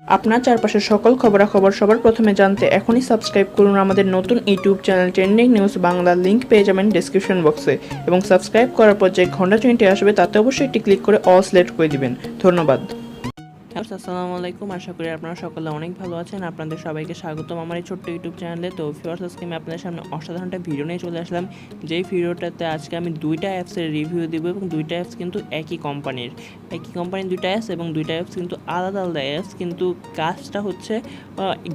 আপনার চারপাশের সকল খবরাখবর সবার প্রথমে জানতে এখনই সাবস্ক্রাইব করুন আমাদের নতুন YouTube channel trending news Bangla. Link পেয়ে যাবেন ডেসক্রিপশন বক্সে এবং সাবস্ক্রাইব করার পর যে ঘন্টা চিহ্নটি আসবে তাতে অবশ্যই একটি ক্লিক করে অল সিলেক্ট করে দিবেন। ধন্যবাদ। আসসালামু আলাইকুম, আশা করি আপনারা সকলে অনেক ভালো আছেন। আপনাদের সবাইকে স্বাগতম আমার এই ছোট্ট ইউটিউব চ্যানেলে। তো ভিউয়ার্স, আজকে আমি আপনাদের সামনে অসাধারণ একটা ভিডিও নিয়ে চলে আসলাম। যেই ভিডিওটাতে আজকে আমি দুইটা অ্যাপসের রিভিউ দিব এবং দুইটা অ্যাপস কিন্তু একই কোম্পানির দুইটা অ্যাপস এবং দুইটা অ্যাপস কিন্তু আলাদা আলাদা অ্যাপস, কিন্তু কাজটা হচ্ছে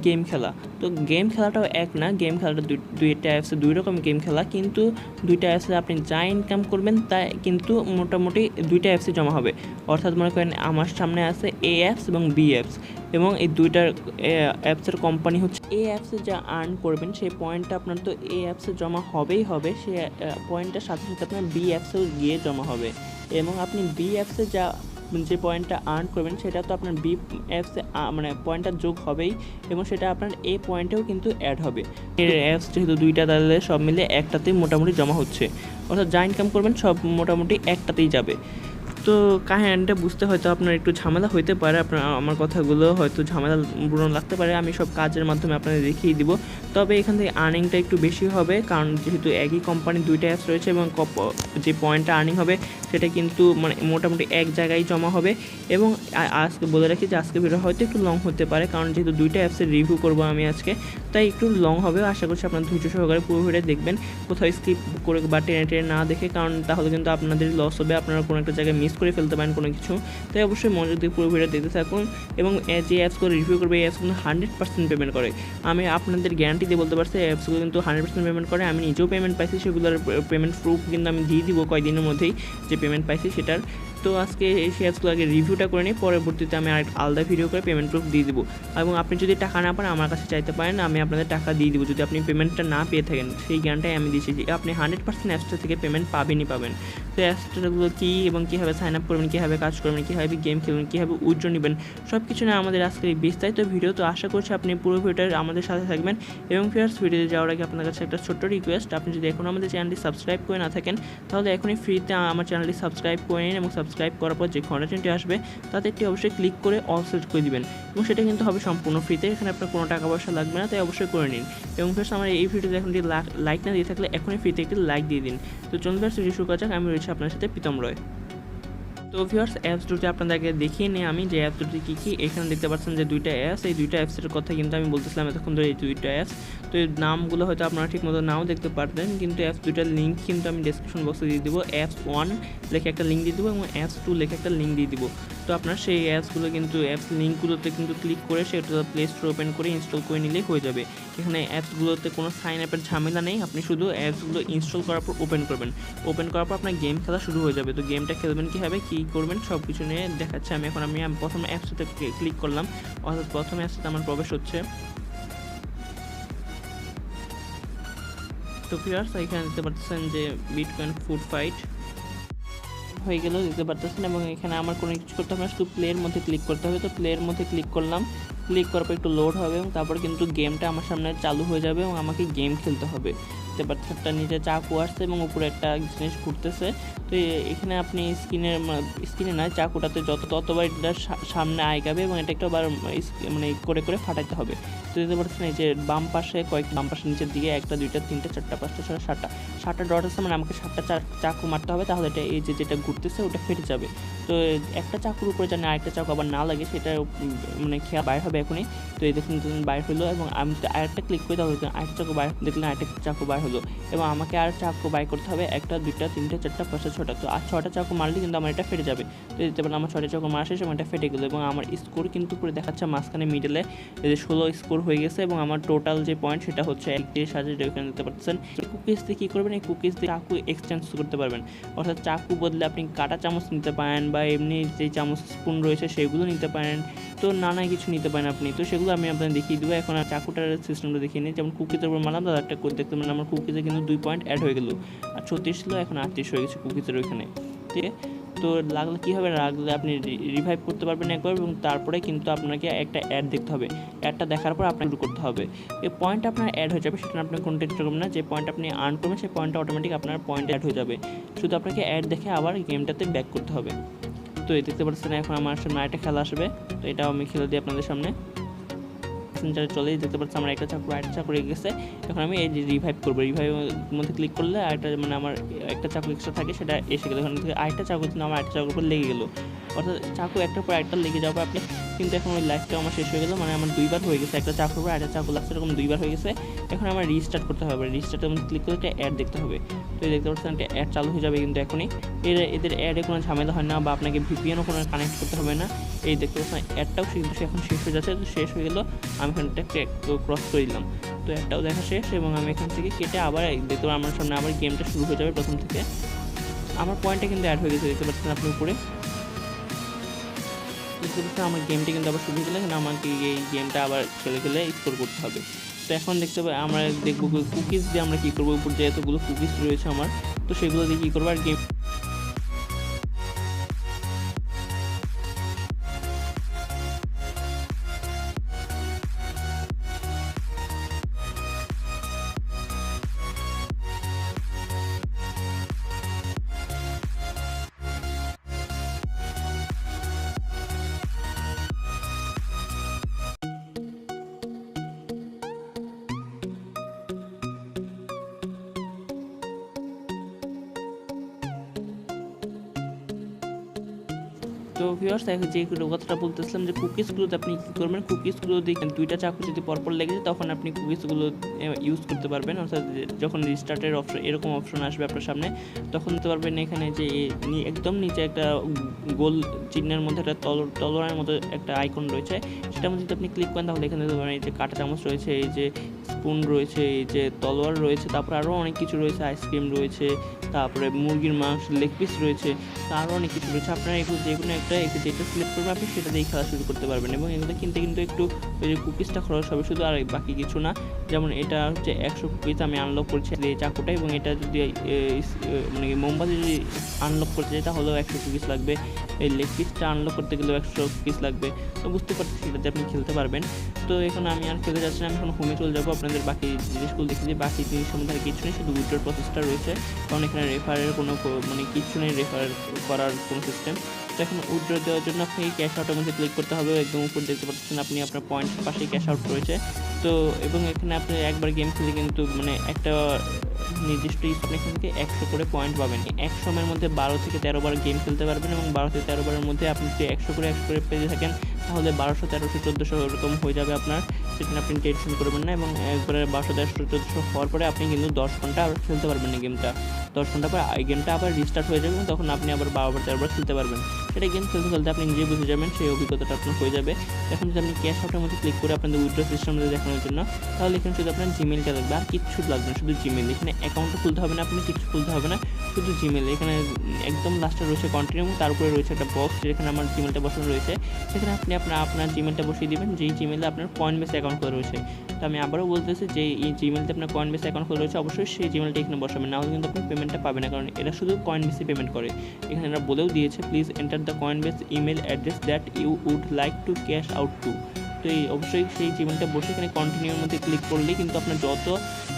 গেম খেলা। তো গেম খেলাটাও এক না, গেম খেলাটা দুইটা অ্যাপসে দুই রকম গেম খেলা, কিন্তু দুইটা অ্যাপসে আপনি যা ইনকাম করবেন তা কিন্তু মোটামুটি দুইটা অ্যাপসে জমা হবে। অর্থাৎ মনে করেন আমার সামনে আছে এ অ্যাপস এবং বি অ্যাপস, এবং এই দুইটার অ্যাপসের কোম্পানি হচ্ছে এ অ্যাপসে যা আর্ন করবেন সেই পয়েন্টটা আপনার তো এ অ্যাপসে জমা হবেই হবে, সে পয়েন্টটার সাথে সাথে আপনার বি অ্যাপসেও গিয়ে জমা হবে। এবং আপনি বি অ্যাপসে যে পয়েন্টটা আর্ন করবেন সেটা তো আপনার বি অ্যাপসে মানে পয়েন্টটা যোগ হবেই, এবং সেটা আপনার এ পয়েন্টেও কিন্তু অ্যাড হবে। এর অ্যাপস যেহেতু দুইটা, তাহলে সব মিলে একটাতেই মোটামুটি জমা হচ্ছে, অর্থাৎ যা ইনকাম করবেন সব মোটামুটি একটাতেই যাবে। তো কাহিনীটা বুঝতে হয়তো আপনার একটু ঝামেলা হইতে পারে, আপনার আমার কথাগুলো হয়তো ঝামেলাপূর্ণ লাগতে পারে। আমি সব কাজের মাধ্যমে আপনাদের দেখিয়ে দিব, তবে এখান থেকে আর্নিংটা একটু বেশি হবে, কারণ যেহেতু একই কোম্পানির দুইটা অ্যাপস রয়েছে এবং যে পয়েন্টটা আর্নিং হবে সেটা কিন্তু মানে মোটামুটি এক জায়গায় জমা হবে। এবং আজকে বলে রাখি যে আজকে ভিডিও হয়তো একটু লং হতে পারে, কারণ যেহেতু দুইটা অ্যাপসের রিভিউ করবো আমি আজকে, তাই একটু লং হবে। আশা করছি আপনার ধৈর্য সহকারে পুরো ভিডিও দেখবেন, কোথাও স্কিপ করে বা টেনে না দেখে, কারণ তাহলে কিন্তু আপনাদের লস হবে, আপনারা কোনো একটা জায়গায় মিস করে ফেলতে পারেন কোনো কিছু। তাই অবশ্যই মনোযোগ দিয়ে পুরো ভিডিও দেখতে থাকুন। এবং যে অ্যাপসগুলো রিভিউ করবে এই অ্যাপসগুলো 100% পেমেন্ট করে। আমি আপনাদের গ্যারান্টি দিয়ে বলতে পারছি এই অ্যাপসগুলো কিন্তু 100% পেমেন্ট করে। আমি নিজেও পেমেন্ট পাইছি, সেগুলোর পেমেন্ট প্রুফ কিন্তু আমি দিয়ে দিব কয়েকদিনের মধ্যেই, যে পেমেন্ট পাইছি সেটার। তো আজকে এই অ্যাপসগুলো আগে রিভিউটা করে নিই, পরবর্তীতে আমি আর আলাদা ভিডিও করে পেমেন্ট প্রুফ দিয়ে দিব। এবং আপনি যদি টাকা না পান আমার কাছে চাইতে পারেন, আমি আপনাদের টাকা দিয়ে দিব যদি আপনি পেমেন্টটা না পেয়ে থাকেন। সেই গ্যারান্টি আমি দিচ্ছি যে আপনি 100% অ্যাপসটা থেকে পেমেন্ট পাবেনই পাবেন। তো অ্যাপসটাগুলো কী এবং কীভাবে সাইন আপ করবেন, কীভাবে কাজ করবেন, কীভাবে গেম খেলবেন, কীভাবে উইথড্র নেবেন, সব কিছু নিয়ে আমাদের আজকের এই বিস্তারিত ভিডিও। তো আশা করছি আপনি পুরো ভিডিওটা আমাদের সাথে থাকবেন। এবং ফার্স্ট ভিডিওতে যাওয়ার আগে আপনার কাছে একটা ছোট্ট রিকোয়েস্ট, আপনি যদি এখন আমাদের চ্যানেলটি সাবস্ক্রাইব করে না থাকেন তাহলে এখনই ফ্রিতে আমার চ্যানেলটি সাবস্ক্রাইব করে নিন, এবং সাবস্ক্রাইব করার পর যে ঘন্টাটি আসবে তাতে একটি অবশ্যই ক্লিক করে অল সিলেক্ট করে দিবেন, এবং সেটা কিন্তু হবে সম্পূর্ণ ফ্রিতে। এখানে আপনার কোনো টাকা পয়সা লাগবে না, তাই অবশ্যই করে নিন। এবং ফার্স্ট আমার এই ভিডিওতে এখন লাইক না দিয়ে থাকলে এখনই ফ্রিতে একটি লাইক দিয়ে দিন। তো চলুন ফার্স্ট ভিডিও শুরু করা যাক। আমি রয়েছি আপনার সাথে প্রীতম রয়। তো ভিউয়ার্স, অ্যাপস দুটি আপনাদেরকে দেখিয়ে নিই আমি যে অ্যাপস দুটি কী। এখানে দেখতে পাচ্ছেন যে দুইটা অ্যাপস, এই দুইটা অ্যাপসের কথা কিন্তু আমি বলতেছিলাম এতক্ষণ ধরে, এই দুইটা অ্যাপস। তো এই নামগুলো হয়তো আপনারা ঠিক মতো নাও দেখতে পারবেন, কিন্তু অ্যাপস দুইটার লিঙ্ক কিন্তু আমি ডেসক্রিপশন বক্সে দিয়ে দেবো। অ্যাপস 1 লেখে একটা লিঙ্ক দিয়ে দেবো এবং অ্যাপস 2 লেখে একটা লিঙ্ক দিয়ে দেবো। তো আপনার সেই অ্যাপসগুলো কিন্তু অ্যাপস লিঙ্কগুলোতে কিন্তু ক্লিক করে সেটা প্লে স্টোর ওপেন করে ইনস্টল করে নিলেই হয়ে যাবে। এখানে অ্যাপসগুলোতে কোনো সাইন আপের ঝামেলা নেই, আপনি শুধু অ্যাপসগুলো ইনস্টল করার পর ওপেন করবেন। ওপেন করার পর আপনার গেম খেলা শুরু হয়ে যাবে। তো গেমটা খেলবেন কীভাবে, কী করবেন সব কিছু নিয়ে দেখাচ্ছে আমি এখন। আমি প্রথম অ্যাপসটাতে ক্লিক করলাম, অর্থাৎ প্রথম অ্যাপসটাতে আমার প্রবেশ হচ্ছে। তো ভিউয়ার্স, এখানে দেখতে পাচ্ছেন যে বিটকয়েন ফুড ফাইট হয়ে গেল, দেখতে পাচ্ছেন। এবং এখানে আমার কোনো কিছু করতে হবে না, শুধু প্লের মধ্যে ক্লিক করতে হবে। তো প্লের মধ্যে ক্লিক করলাম, ক্লিক করার পর একটু লোড হবে এবং তারপর কিন্তু গেমটা আমার সামনে চালু হয়ে যাবে এবং আমাকে গেম খেলতে হবে। দেখতে পাচ্ছেন একটা নিচে চাকু আসছে এবং উপরে একটা জিনিস ঘুরতেছে। তো এখানে আপনি স্ক্রিনে নয়, চাকুটাতে ততবার এটা সামনে আগাবে এবং এটা একটু আবার মানে করে করে ফাটাইতে হবে। তো দেখতে পাচ্ছেন এই যে বাম পাশে বাম পাশে নিচের দিকে 1 2 3 4 5 6 7টা ডট আছে, মানে আমাকে 7টা চাকু মারতে হবে, তাহলে এটা এই যে যেটা ঘুরতেছে ওটা ফেটে যাবে। তো একটা চাকুর উপরে যেন আরেকটা চাকু আবার না লাগে সেটা মানে খেয়াল বাইর হবে এখনই। তো এই দেখুন বাইর হলো, এবং আমি আরেকটা ক্লিক করি তাহলে আরেকটা চাকু বাইর দেখলেন, আরেকটা চাকু বাইর হলো। এবং আমাকে আর চাকু বাইর করতে হবে 1 2 3 4 5 6টা। তো আর 6টা চাকু মারলে কিন্তু আমার এটা ফেটে যাবে। তো দেখতে পারেন আমার 6টা চাকু মারা শেষ এবং এটা ফেটে গেলো। এবং আমার স্কোর কিন্তু পুরো দেখাচ্ছে মাঝখানে মিডলে এই যে 16 স্কোর হয়ে গেছে, এবং আমার টোটাল যে পয়েন্ট সেটা হচ্ছে 31,000। এখানে দেখতে পাচ্ছেন কুকিজ দিয়ে কী করবেন, এই কুকিজ দিয়ে চাকু এক্সচেঞ্জ করতে পারবেন, অর্থাৎ চাকু বদলে আপনি কাটা চামচ নিতে পারেন বা এমনি যে চামচ স্পুন রয়েছে সেগুলো নিতে পারেন। তো নানা কিছু নিতে পারেন আপনি। তো সেগুলো আমি আপনাদের দেখিয়ে দেবো। এখন আর চাকুটার সিস্টেমটা দেখিয়ে নিই। যেমন কুকিজের উপর মারলাম, তাদের একটা দেখতে পারেন আমার কুকিজে কিন্তু 2 পয়েন্ট অ্যাড হয়ে গেলো। আর 36 ছিল, এখন 38 হয়ে গেছে কুকিজের ওইখানে। ঠিক আছে, তো লাগলে কী হবে, লাগলে আপনি রিভাইভ করতে পারবেন একবার, এবং তারপরে কিন্তু আপনাকে একটা অ্যাড দেখতে হবে। অ্যাডটা দেখার পর আপনাকে শুরু করতে হবে। এই পয়েন্ট আপনার অ্যাড হয়ে যাবে, সেটা আপনি কোনো টেনশন করবেন না। যে পয়েন্ট আপনি আর্ন করবেন সেই পয়েন্টটা অটোমেটিক আপনার পয়েন্ট অ্যাড হয়ে যাবে। শুধু আপনাকে অ্যাড দেখে আবার গেমটাতে ব্যাক করতে হবে। তো এই দেখতে পাচ্ছেন এখন আমার সামনে আরেকটা খেলা আসবে, তো এটাও আমি খেলে দিই আপনাদের সামনে। সেন্টারে চলেই দেখতে পাচ্ছি আমার একটা চাকু আরেকটা চাকু রেখে গেছে। এখন আমি এই যে রিভাইভ করবো, রিভাইভের মধ্যে ক্লিক করলে আরেকটা মানে আমার একটা চাকু এক্সট্রা থাকে সেটা এসে গেলো। এখান থেকে আরেকটা চাকু কিন্তু আমার আরেকটা চাকুর উপর লেগে গেলো, অর্থাৎ চাকু একটার পর একটা লেগে যাওয়ার পর আপনি কিন্তু এখন ওই লাইফটাও আমার শেষ হয়ে গেলো, মানে আমার দুইবার হয়ে গেছে, একটা চাকুর উপর আরেকটা চাকু লাগছে, এরকম দুইবার হয়ে গেছে। এখন আমার রিস্টার্ট করতে হবে, রিস্টার্টের মধ্যে ক্লিক করে একটা অ্যাড দেখতে হবে। তো এই দেখতে পাচ্ছেন একটা অ্যাড চালু হয়ে যাবে কিন্তু এখনই। এদের অ্যাডে কোনো ঝামেলা হয় না বা আপনাকে ভিপিএনও কোনো কানেক্ট করতে হবে না। এই দেখতে পাচ্ছেন অ্যাডটাও কিন্তু এখন শেষ হয়ে যাচ্ছে, তো শেষ হয়ে গেলো। আমি এখানটা ক্রস করে দিলাম, তো একটাও দেখা শেষ। এবং আমি এখান থেকে কেটে আবার দেখতে আমার সামনে আবার গেমটা শুরু হয়ে যাবে প্রথম থেকে। আমার পয়েন্টটা কিন্তু অ্যাড হয়ে গেছে, দেখতে পাচ্ছেন আপনি উপরে দেখতে পাচ্ছেন আমার গেমটা কিন্তু আবার শুরু হয়ে গেলে আমাকে এই গেমটা আবার খেলে খেলে স্কোর করতে হবে। তো এখন দেখতে পাই আমরা দেখবো কুকিজ দিয়ে আমরা কী করবো, উপর যে এতগুলো কুকিজ রয়েছে আমার, তো সেগুলো দিয়ে কী করবো আর গেম। তো ভিউয়ার্স যে কথাটা বলতেছিলাম যে কুকিজগুলোতে আপনি কী করবেন, কুকিজগুলো দিয়ে দুইটা চাকু যদি পরপর লেগে যায় তখন আপনি কুকিজগুলো ইউজ করতে পারবেন, অর্থাৎ যখন রিস্টার্টের অপশন এরকম অপশন আসবে আপনার সামনে তখন দিতে পারবেন। এখানে যে একদম নিচে একটা গোল চিহ্নের মধ্যে একটা তলোয়ারের মতো একটা আইকন রয়েছে, সেটার মধ্যে যদি আপনি ক্লিক করেন তাহলে এখানে দেখতে পারেন এই যে কাঁটা চামচ রয়েছে, এই যে স্পুন রয়েছে, এই যে তলোয়ার রয়েছে, তারপর আরও অনেক কিছু রয়েছে, আইসক্রিম রয়েছে, তারপরে মুরগির মাংস লেগ পিস রয়েছে, আরও অনেক কিছু রয়েছে। আপনারা এগুলো যে কোনো একটা যেটা সিলেক্ট করবেন আপনি সেটা দিয়েই খেলা শুরু করতে পারবেন। এবং এগুলো কিনতে কিন্তু একটু ওই যে কুকিজটা খরচ হবে শুধু, আর বাকি কিছু না। যেমন এটা হচ্ছে 100 কুকিজ আমি আনলক করছি এই চাকুটা, এবং এটা যদি মানে মোমবাতি যদি আনলক করতে চাই তাহলেও 100 কুকিজ লাগবে, এই লেগ পিসটা আনলক করতে গেলেও 100 কুকিজ লাগবে। তো বুঝতে পারছি সেটাতে আপনি খেলতে পারবেন। তো এখন আমি আর খেলতে যাচ্ছি না, আমি এখন হোমে চলে যাবো, আপনাদের বাকি জিনিসগুলো দেখে দিই। বাকি জিনিসের মধ্যে আর কিছু নেই, শুধু উইথড্রর প্রসেসটা রয়েছে, কারণ এখানে রেফারের কোনো মানে কিছু নেই, রেফার করার কোনো সিস্টেম। তো এখন উইথড্র দেওয়ার জন্য আপনি ক্যাশ আউটের মধ্যে ক্লিক করতে হবে, একদম উপর দেখতে পাচ্ছেন আপনি আপনার পয়েন্টের পাশেই ক্যাশ আউট রয়েছে। তো এবং এখানে আপনি একবার গেম খেলে কিন্তু মানে একটা নির্দিষ্ট আপনি এখান থেকে 100 করে পয়েন্ট পাবেন। এক সময়ের মধ্যে 12 থেকে 13 বার গেম খেলতে পারবেন, এবং 12 থেকে 13 বারের মধ্যে আপনি যদি 100 করে পেয়ে থাকেন তাহলে 1200, 1300, 1400 এরকম হয়ে যাবে আপনার, সেটা আপনি টেনশন করবেন না। এবং একবারে 1200, 1300, 1400 হওয়ার পরে আপনি কিন্তু 10 ঘন্টা আবার খেলতে পারবেন এই গেমটা। 10 ঘন্টা পর এই গেমটা আবার রিস্টার্ট হয়ে যাবে, এবং তখন আপনি আবার 12 বার 13 বার খেলতে পারবেন। সেটা গেম খেলতে খেলতে আপনি নিজে বুঝে যাবেন, সেই অভিজ্ঞতাটা আপনার হয়ে যাবে। এখন যদি আপনি ক্যাশ আউটের মধ্যে ক্লিক করে আপনাদের উইথড্র সিস্টেমটা দেখানোর জন্য, তাহলে এখানে শুধু আপনার জিমেলটা লাগবে, আর কিচ্ছু লাগবে না, শুধু জিমেল। এখানে অ্যাকাউন্টও খুলতে হবে না, আপনি কিছু খুলতে হবে না, শুধু জিমেল। এখানে একদম লাস্টে রয়েছে কন্টিনিউ, তার উপরে রয়েছে একটা বক্স যেখানে আমার জিমেলটা বসানো রয়েছে, সেখানে আপনি আপনার জিমেলটা বসিয়ে দেবেন যেই জিমেলে আপনার কয়েনবেস অ্যাকাউন্ট খোলা রয়েছে। তো আমি আবারও বলতেছি যে এই জিমেলতে আপনার কয়েনবেস অ্যাকাউন্ট খোলা রয়েছে, অবশ্যই সেই জিমেলটা এখানে বসাবেন, নাহলে কিন্তু আপনি পেমেন্টটা পাবেন না, কারণ এটা শুধু কয়েনবেসে পেমেন্ট করে। এখানে এরা বলেও দিয়েছে please enter the Coinbase email address that you would like to cash out to. তো এই অবশ্যই সেই জিমেলটা বসে এখানে কন্টিনিউর মধ্যে ক্লিক করলেই কিন্তু আপনার যত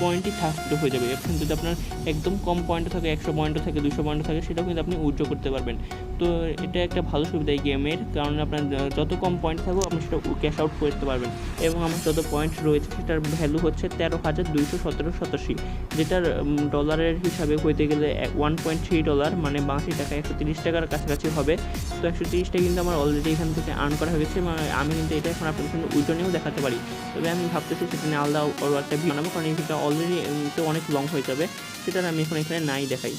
পয়েন্টই থাকতে হয়ে যাবে। এখন যদি আপনার একদম কম পয়েন্টও থাকে, 100 পয়েন্টও থাকে, 200 পয়েন্টও থাকে, সেটাও কিন্তু আপনি উইথড্র করতে পারবেন। তো এটা একটা ভালো সুবিধা এই গেমের, কারণ আপনার যত কম পয়েন্ট থাকবে আপনি সেটা ক্যাশ আউট করতে পারবেন। এবং আমার যত পয়েন্ট রয়েছে সেটার ভ্যালু হচ্ছে 13,217.87, যেটার ডলারের হিসাবে হইতে গেলে $1.3, মানে বাংলাদেশি টাকা 130 টাকার কাছাকাছি হবে। তো 130 টাকা কিন্তু আমার অলরেডি এখান থেকে আর্ন করা হয়ে গেছে, আমি কিন্তু এটা এখন আপনাদের কিন্তু উইথড্র নিয়েও দেখাতে পারি। তবে আমি ভাবতেছি সেটা নিয়ে আলাদা একটা ভিডিও বানাবো, কারণ এই ভিডিওটা অলরেডি তো অনেক লং হয়ে যাবে, সেটা আমি এখন এখানে নাই দেখাই।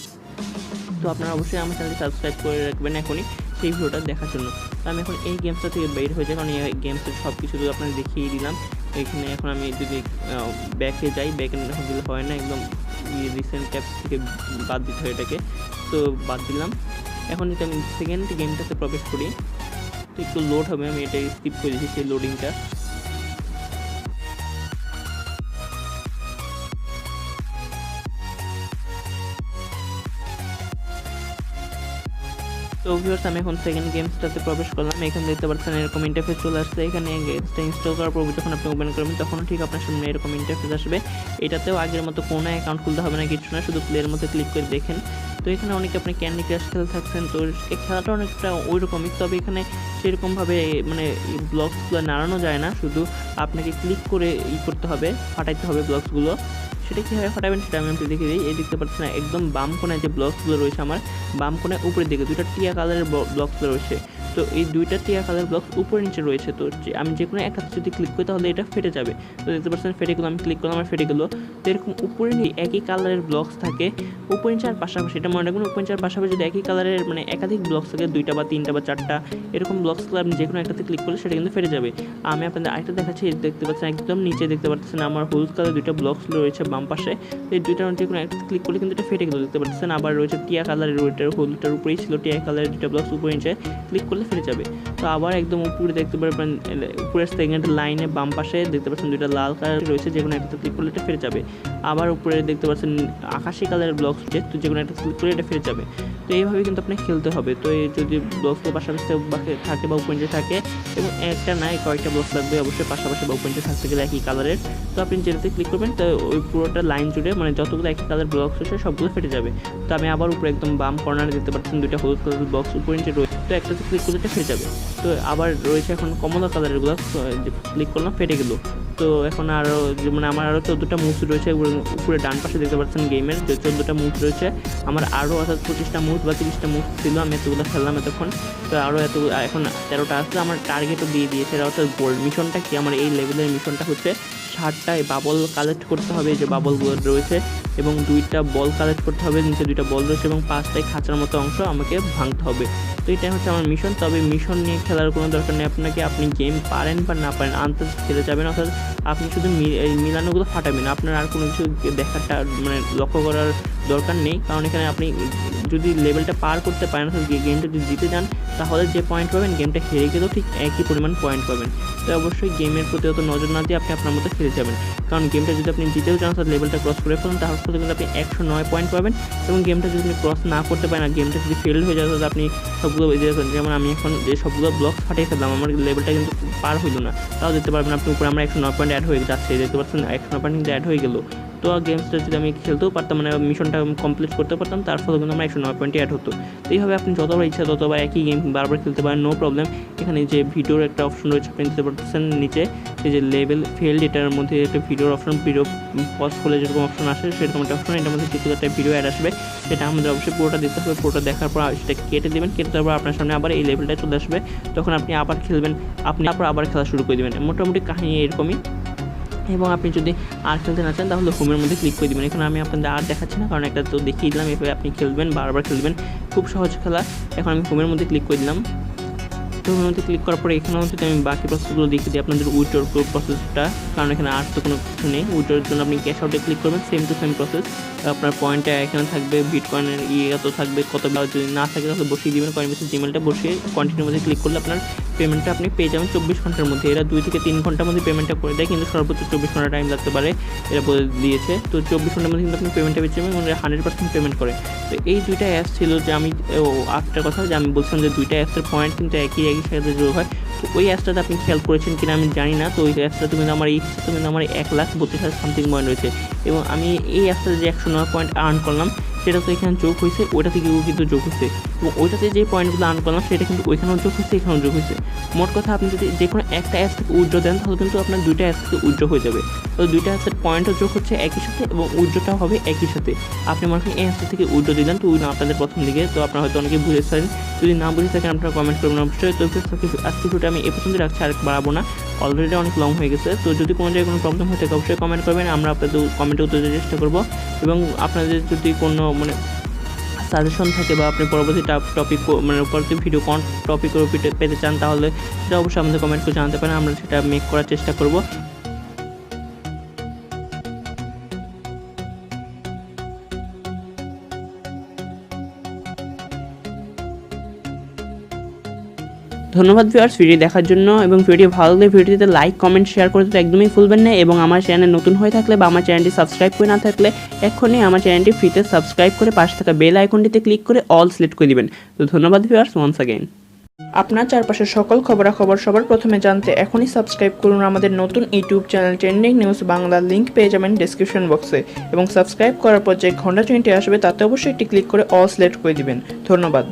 তো আপনারা অবশ্যই আমার চ্যানেলটি সাবস্ক্রাইব করে রাখবেন এখনই সেই ভিডিওটা দেখার জন্য। তো আমি এখন এই গেমসটা থেকে বের হয়ে যাই, কারণ এই গেমসের সব কিছু তো আপনাদের দেখিয়ে দিলাম। এখানে এখন আমি যদি ব্যাকে যাই, ব্যাকে দিলে হয় না, একদম রিসেন্ট ট্যাপস থেকে বাদ দিতে হয় এটাকে, তো বাদ দিলাম। এখন যদি আমি সেকেন্ড গেমটাতে প্রবেশ করি, তো একটু লোড হবে, আমি এটা স্কিপ করে দিচ্ছি সেই লোডিংটা। তো ভিউয়ার্স আমি এখন সেকেন্ড গেমসটাতে প্রবেশ করলাম। এখানে দেখতে পাচ্ছেন এরকম ইন্টারফেস চলে আসছে। এখানে গেমসটা ইনস্টল করার পর যখন আপনি ওপেন করবেন তখন ঠিক আপনার সামনে এরকম ইন্টারফেস আসবে। এটাতেও আগের মতো কোনো অ্যাকাউন্ট খুলতে হবে না, কিছু না, শুধু প্লের মধ্যে ক্লিক করে দেখেন তো এখানে অনেকে আপনি ক্যান্ডি ক্রাশ খেলে থাকছেন, তো এই খেলাটা অনেকটা ওই রকমই, তবে এখানে সেরকমভাবে মানে ব্লকসগুলো নাড়ানো যায় না, শুধু আপনাকে ক্লিক করে করতে হবে, ফাটাইতে হবে ব্লকসগুলো। সেটা কীভাবে ফাটাবেন সেটা আমি আপনাকে দেখিয়ে দিই। এই দেখতে পাচ্ছেন একদম বাম কোণায় যে ব্লকসগুলো রয়েছে, আমার বাম কোণায় উপরের দিকে দুইটা টিয়া কালারের ব্লকসগুলো রয়েছে। তো এই দুইটা টিয়া কালার ব্লকস উপরে নিচে রয়েছে, তো আমি যে কোনো একটাতে যদি ক্লিক করি তাহলে এটা ফেটে যাবে। তো দেখতে পাচ্ছেন ফেটে গেলো, আমি ক্লিক করলাম আমার ফেটে গেলো। তো এরকম উপরে নিচে একই কালারের ব্লকস থাকে, উপরে নিচে আর পাশাপাশি, এটা মনে রাখবেন উপরে নিচে আর পাশাপাশি যদি একই কালারের মানে একাধিক ব্লকস থাকে, 2টা বা 3টা বা 4টা এরকম ব্লকসগুলো আপনি যে কোনো একটাতে ক্লিক করলে সেটা কিন্তু ফেটে যাবে। আমি আপনাদের আরেকটা দেখাচ্ছি, দেখতে পাচ্ছেন একদম নিচে দেখতে পাচ্ছেন আমার হলুদ কালার 2টা ব্লকস রয়েছে বাম পাশে। এই 2টার যে কোনো একটা ক্লিক করলে কিন্তু এটা ফেটে গেলো, দেখতে পাচ্ছেন। আবার রয়েছে টিয়া কালারের, ওইটার হলুদটার উপরেই ছিল টিয়া কালারের 2টা ব্লকস, উপরে নিচে ক্লিক করলে ফেটে যাবে। তো আবার একদম উপরে দেখতে পারবেন উপরের সেকেন্ড লাইনে বাম পাশে দেখতে পাচ্ছেন 2টা লাল কালার রয়েছে, যে কোনো একটা ক্লিক করলে এটা ফেটে যাবে। আবার উপরে দেখতে পাচ্ছেন আকাশি কালারের ব্লকস রয়েছে, তো যে কোনো একটা ক্লিক করলে এটা ফেটে যাবে। তো এইভাবে কিন্তু আপনাকে খেলতে হবে। তো এই যদি ব্লকসগুলো পাশাপাশি থাকে বা উপরে থাকে, এবং একটা নাই কয়েকটা ব্লকস লাগবে অবশ্যই পাশাপাশি বা উপরে থাকতে গেলে একই কালারের। তো আপনি যেটাতে ক্লিক করবেন তো ওই পুরোটা লাইন জুড়ে মানে যতগুলো একই কালার ব্লকস রয়েছে সবগুলো ফেটে যাবে। তো আমি আবার উপরে একদম বাম কর্নারে দেখতে পাচ্ছেন 2টা হলুদ কালারের ব্লকস উপরে নিচে রয়েছে, তো একটাতে ক্লিক করলে এটা ফেটে যাবে। তো আবার রয়েছে এখন কমলা কালারের ব্লকস, ক্লিক করলাম ফেটে গেলো। তো এখন আরও মানে আমার আরও 14টা মুভস রয়েছে, উপরে ডান পাশে দেখতে পাচ্ছেন গেমের যে 14টা মুভস রয়েছে। আমার আরও অর্থাৎ 25টা মুভস বা 30টা মুভস ছিল, আমি এতগুলো খেললাম এতক্ষণ। তো আরও এখন 13টা আসলে আমার টার্গেটও দিয়ে দিয়েছে, এটা অর্থাৎ গোল্ড মিশনটা কি, আমার এই লেভেলের মিশনটা হচ্ছে 60টায় বাবল কালেক্ট করতে হবে, যে বাবলগুলো রয়েছে, এবং 2টা বল কালেক্ট করতে হবে, নিচে 2টা বল রয়েছে, এবং 5টায় খাঁচার মতো অংশ আমাকে ভাঙতে হবে। তো এটাই হচ্ছে আমার মিশন। তবে মিশন নিয়ে খেলার কোনো দরকার নেই আপনাকে, আপনি গেম পারেন বা না পারেন আন্দাজ খেলে যাবেন, অর্থাৎ আপনি শুধু মিলানোগুলো ফাটাবেন, আপনার আর কোনো কিছু দেখাটা মানে লক্ষ্য করার দরকার নেই। কারণ এখানে আপনি যদি লেভেলটা পার করতে পারেন, অর্থাৎ গেমটা যদি জিতে যান, তাহলে যে পয়েন্ট পাবেন গেমটা হেরে গেলেও ঠিক একই পরিমাণ পয়েন্ট পাবেন। তো অবশ্যই গেমের প্রতি অত নজর না দিয়ে আপনি আপনার মতো খেলে যাবেন, কারণ গেমটা যদি আপনি জিতেও যান অর্থাৎ লেভেলটা ক্রস করে ফেলেন, তাহলে কিন্তু আপনি 109 পয়েন্ট পাবেন। এবং গেমটা যদি আপনি ক্রস না করতে পারেন আর গেমটা যদি ফেল হয়ে যায়, তাহলে আপনি সবগুলো যেমন আমি এখন যে সবগুলো ব্লক ফাটিয়ে ফেললাম, আমার লেভেলটা কিন্তু পার হইলো না, তাও দেখতে পারবেন আপনি উপরে আমার 109 পয়েন্ট অ্যাড হয়ে যাচ্ছে, দেখতে পাচ্ছেন 109 পয়েন্ট কিন্তু অ্যাড হয়ে গেলো। তো গেমসটা যদি আমি খেলতেও পারতাম মানে মিশনটা কমপ্লিট করতে পারতাম, তার ফলে কিন্তু আমার 109 পয়েন্টই অ্যাড হতো। তো এইভাবে আপনি যতবার ইচ্ছা ততবার একই গেম বারবার খেলতে পারেন, নো প্রবলেম। এখানে যে ভিডিওর একটা অপশন রয়েছে আপনি দিতে পারতেছেন নিচে, এই যে লেভেল ফেল্ড, এটার মধ্যে একটা ভিডিওর অপশন, ভিডিও পজ করলে যেরকম অপশন আসে সেরকম একটা অপশন, এটার মধ্যে কিছু একটা ভিডিও অ্যাড আসবে, সেটা আমাদের অবশ্যই পুরোটা দিতে হবে। পুরোটা দেখার পর সেটা কেটে দেবেন, কেটে দেওয়ার পর আপনার সামনে আবার এই লেভেলটা চলে আসবে, তখন আপনি আবার খেলবেন, আপনি আবার খেলা শুরু করে দেবেন। মোটামুটি কাহিনী এরকমই। এবং আপনি যদি আর খেলতে না চান তাহলে হোমের মধ্যে ক্লিক করে দেবেন। এখানে আমি আপনাদের আর দেখাচ্ছি না, কারণ একটা তো দেখিয়ে দিলাম, এভাবে আপনি খেলবেন, বারবার খেলবেন, খুব সহজ খেলা। এখন আমি হোমের মধ্যে ক্লিক করে দিলাম। তো হোমের মধ্যে ক্লিক করার পরে এখানেও যদি আমি বাকি প্রসেসগুলো দেখিয়ে দিই আপনাদের, উইথড্রর প্রসেসটা, কারণ এখানে আর তো কোনো কিছু নেই। উইথড্রর জন্য আপনি ক্যাশ আউটে ক্লিক করবেন, সেম টু সেম প্রসেস, আপনার পয়েন্টটা এখানে থাকবে, বিটকয়েনের এত থাকবে, কত যদি না থাকে তাহলে বসিয়ে দেবেন, কয়েন বেসিস জিমেলটা বসিয়ে কন্টিনিউর মধ্যে ক্লিক করলে আপনার পেমেন্টটা আপনি পেয়ে যাবেন 24 ঘন্টার মধ্যে। এরা 2 থেকে 3 ঘন্টার মধ্যে পেমেন্টটা করে দেয়, কিন্তু সর্বোচ্চ 24 ঘন্টা টাইম লাগতে পারে, এরা বলে দিয়েছে। তো 24 ঘন্টার মধ্যে কিন্তু আপনি পেমেন্টটা পেয়ে যাবেন, এবং 100% পেমেন্ট করে। তো এই 2টা অ্যাপস ছিল যে আমি আরেকটা কথা যে আমি বলছিলাম যে 2টা অ্যাপসের পয়েন্ট কিন্তু একই সাথে যোগ হয়। তো ওই অ্যাপসটাতে আপনি খেয়াল করেছেন কিনা আমি জানি না। তো ওই অ্যাপসটাতে কিন্তু আমার আমার 1,32,000 সামথিং পয়েন্ট রয়েছে, এবং আমি এই অ্যাপসটাতে যে 109 পয়েন্ট আর্ন করলাম সেটা তো এখানে যোগ হয়েছে, ওইটা থেকেও কিন্তু যোগ হয়েছে, এবং ওইটাতে যে পয়েন্টগুলো আর্ন করলাম সেটা কিন্তু ওইখানেও যোগ হয়েছে, এখানেও যোগ হয়েছে। মোট কথা আপনি যদি যে কোনো একটা অ্যাপস থেকে উইথড্র দেন তাহলে কিন্তু আপনার 2টা অ্যাপস থেকে উইথড্র হয়ে যাবে। তো 2টা অ্যাপসের পয়েন্টও যোগ হচ্ছে একই সাথে, এবং উইথড্রটাও হবে একই সাথে। আপনি মনে করেন এই অ্যাপস থেকে উইথড্র দিলেন, তো আপনাদের প্রথম দিকে তো আপনারা হয়তো অনেকে বুঝেছেন, যদি না বুঝে থাকেন আপনারা কমেন্ট করবেন অবশ্যই। তো আজকে ভিডিওটা আমি এ পর্যন্ত রাখছি, আর বাড়াবো না, অলরেডি অনেক লং হয়ে গেছে। তো যদি কোনো জায়গায় কোনো প্রবলেম হয়ে থাকে অবশ্যই কমেন্ট করবেন, আমরা আপনাদের কমেন্টে উত্তর দেওয়ার চেষ্টা করবো। এবং আপনাদের যদি কোনো মানে সাজেশন থাকে বা আপনি পরবর্তী টপিক মানে পরবর্তী ভিডিও কোন টপিক পেতে চান তাহলে সেটা অবশ্যই আমাদের কমেন্ট করে জানাতে পারেন, আমরা সেটা মেক করার চেষ্টা করব। ধন্যবাদ ভিউয়ার্স ভিডিও দেখার জন্য, এবং ভিডিও ভালো লাগলে ভিডিওতে লাইক কমেন্ট শেয়ার করতে তো একদমই ভুলবেন না। এবং আমার চ্যানেল নতুন হয়ে থাকলে বা আমার চ্যানেলটি সাবস্ক্রাইব করে না থাকলে এক্ষুনি আমার চ্যানেলটি ফ্রিতে সাবস্ক্রাইব করে পাশে থাকা বেল আইকনটিতে ক্লিক করে অল সিলেক্ট করে দিবেন। তো ধন্যবাদ ভিউয়ার্স ওয়ান্স অ্যাগেইন। আপনার চারপাশের সকল খবরাখবর সবার প্রথমে জানতে এখনই সাবস্ক্রাইব করুন আমাদের নতুন YouTube channel trending news Bangla. Link পেয়ে যাবেন ডেসক্রিপশন বক্সে এবং সাবস্ক্রাইব করার পর যে ঘন্টা চিহ্নটি আসবে তাতে অবশ্যই একটি ক্লিক করে অল সিলেক্ট করে দিবেন। ধন্যবাদ।